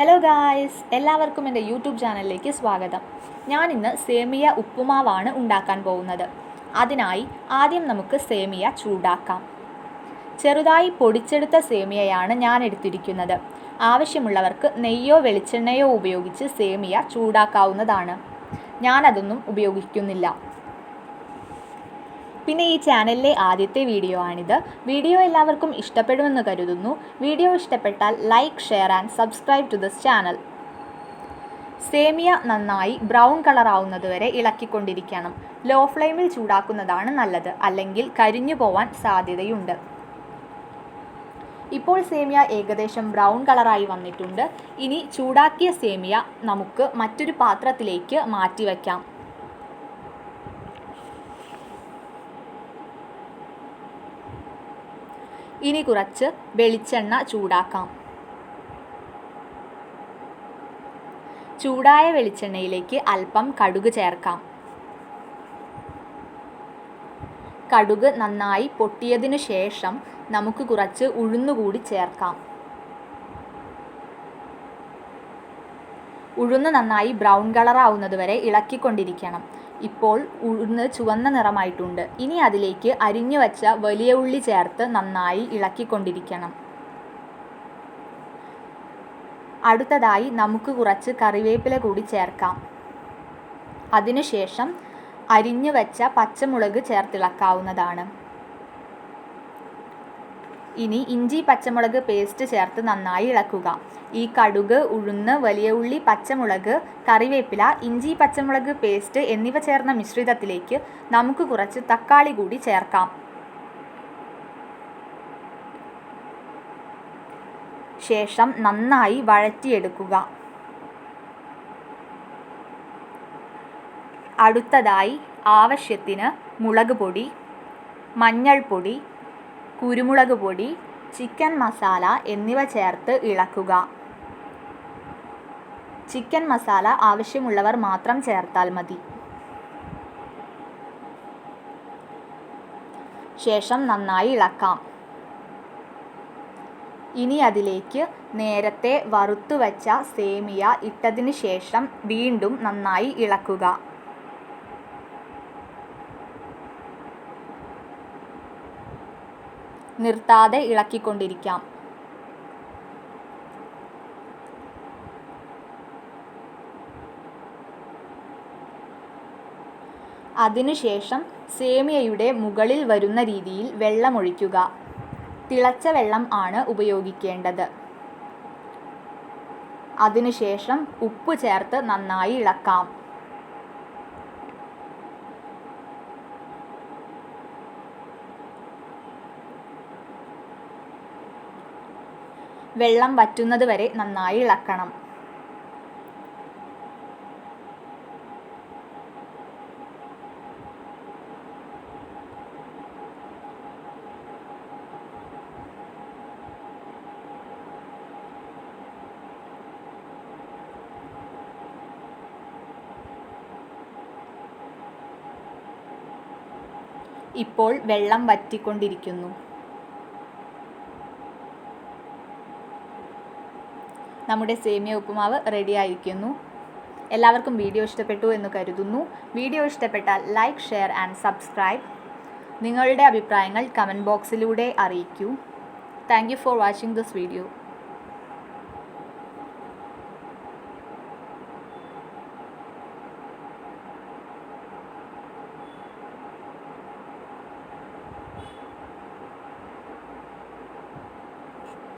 Hello guys, എല്ലാവർക്കും എൻ്റെ YouTube ചാനലിലേക്ക് സ്വാഗതം. ഞാനിന്ന് സേമിയ ഉപ്പുമാവാണ് ഉണ്ടാക്കാൻ പോകുന്നത്. അതിനായി ആദ്യം നമുക്ക് സേമിയ ചൂടാക്കാം. ചെറുതായി പൊടിച്ചെടുത്ത സേമിയയാണ് ഞാൻ എടുത്തിരിക്കുന്നത്. ആവശ്യമുള്ളവർക്ക് നെയ്യോ വെളിച്ചെണ്ണയോ ഉപയോഗിച്ച് സേമിയ ചൂടാക്കാവുന്നതാണ്. ഞാനതൊന്നും ഉപയോഗിക്കുന്നില്ല. പിന്നെ ഈ ചാനലിലെ ആദ്യത്തെ വീഡിയോ ആണിത്. വീഡിയോ എല്ലാവർക്കും ഇഷ്ടപ്പെടുമെന്ന് കരുതുന്നു. വീഡിയോ ഇഷ്ടപ്പെട്ടാൽ like, share and subscribe to this channel. സേമിയ നന്നായി ബ്രൗൺ കളർ ആവുന്നതുവരെ ഇളക്കിക്കൊണ്ടിരിക്കണം. ലോ ഫ്ലെയിമിൽ ചൂടാക്കുന്നതാണ് നല്ലത്, അല്ലെങ്കിൽ കരിഞ്ഞു പോവാൻ സാധ്യതയുണ്ട്. ഇപ്പോൾ സേമിയ ഏകദേശം ബ്രൗൺ കളറായി വന്നിട്ടുണ്ട്. ഇനി ചൂടാക്കിയ സേമിയ നമുക്ക് മറ്റൊരു പാത്രത്തിലേക്ക് മാറ്റി വയ്ക്കാം. ഇനി കുറച്ച് വെളിച്ചെണ്ണ ചൂടാക്കാം. ചൂടായ വെളിച്ചെണ്ണയിലേക്ക് അല്പം കടുക് ചേർക്കാം. കടുക് നന്നായി പൊട്ടിയതിനു ശേഷം നമുക്ക് കുറച്ച് ഉഴുന്നുകൂടി ചേർക്കാം. ഉഴുന്ന് നന്നായി ബ്രൗൺ കളറാവുന്നത് വരെ ഇളക്കിക്കൊണ്ടിരിക്കണം. ഇപ്പോൾ ഉഴുന്ന് ചുവന്ന നിറമായിട്ടുണ്ട്. ഇനി അതിലേക്ക് അരിഞ്ഞു വച്ച വലിയ ഉള്ളി ചേർത്ത് നന്നായി ഇളക്കിക്കൊണ്ടിരിക്കണം. അടുത്തതായി നമുക്ക് കുറച്ച് കറിവേപ്പില കൂടി ചേർക്കാം. അതിനുശേഷം അരിഞ്ഞു വച്ച പച്ചമുളക് ചേർത്തിളക്കാവുന്നതാണ്. ഇനി ഇഞ്ചി പച്ചമുളക് പേസ്റ്റ് ചേർത്ത് നന്നായി ഇളക്കുക. ഈ കടുക്, ഉഴുന്ന്, വലിയ ഉള്ളി, പച്ചമുളക്, കറിവേപ്പില, ഇഞ്ചി പച്ചമുളക് പേസ്റ്റ് എന്നിവ ചേർന്ന മിശ്രിതത്തിലേക്ക് നമുക്ക് കുറച്ച് തക്കാളി കൂടി ചേർക്കാം. ശേഷം നന്നായി വഴറ്റിയെടുക്കുക. അടുത്തതായി ആവശ്യത്തിന് മുളക് പൊടി, മഞ്ഞൾപ്പൊടി, കുരുമുളക് പൊടി, ചിക്കൻ മസാല എന്നിവ ചേർത്ത് ഇളക്കുക. ചിക്കൻ മസാല ആവശ്യമുള്ളവർ മാത്രം ചേർത്താൽ മതി. ശേഷം നന്നായി ഇളക്കാം. ഇനി അതിലേക്ക് നേരത്തെ വറുത്തു വച്ച സേമിയ ഇട്ടതിന് ശേഷം വീണ്ടും നന്നായി ഇളക്കുക. നിർത്താതെ ഇളക്കിക്കൊണ്ടിരിക്കാം. അതിനുശേഷം സേമിയയുടെ മുകളിൽ വരുന്ന രീതിയിൽ വെള്ളമൊഴിക്കുക. തിളച്ച വെള്ളം ആണ് ഉപയോഗിക്കേണ്ടത്. അതിനുശേഷം ഉപ്പ് ചേർത്ത് നന്നായി ഇളക്കാം. വെള്ളം വറ്റുന്നത് വരെ നന്നായി ഇളക്കണം. ഇപ്പോൾ വെള്ളം വറ്റിക്കൊണ്ടിരിക്കുന്നു. നമ്മുടെ സേമിയ ഉപ്പുമാവ് റെഡി ആയിരിക്കുന്നു. എല്ലാവർക്കും വീഡിയോ ഇഷ്ടപ്പെട്ടു എന്ന് കരുതുന്നു. വീഡിയോ ഇഷ്ടപ്പെട്ടാൽ ലൈക്ക്, ഷെയർ ആൻഡ് സബ്സ്ക്രൈബ്. നിങ്ങളുടെ അഭിപ്രായങ്ങൾ കമൻറ്റ് ബോക്സിലൂടെ അറിയിക്കൂ. Thank you for watching this video.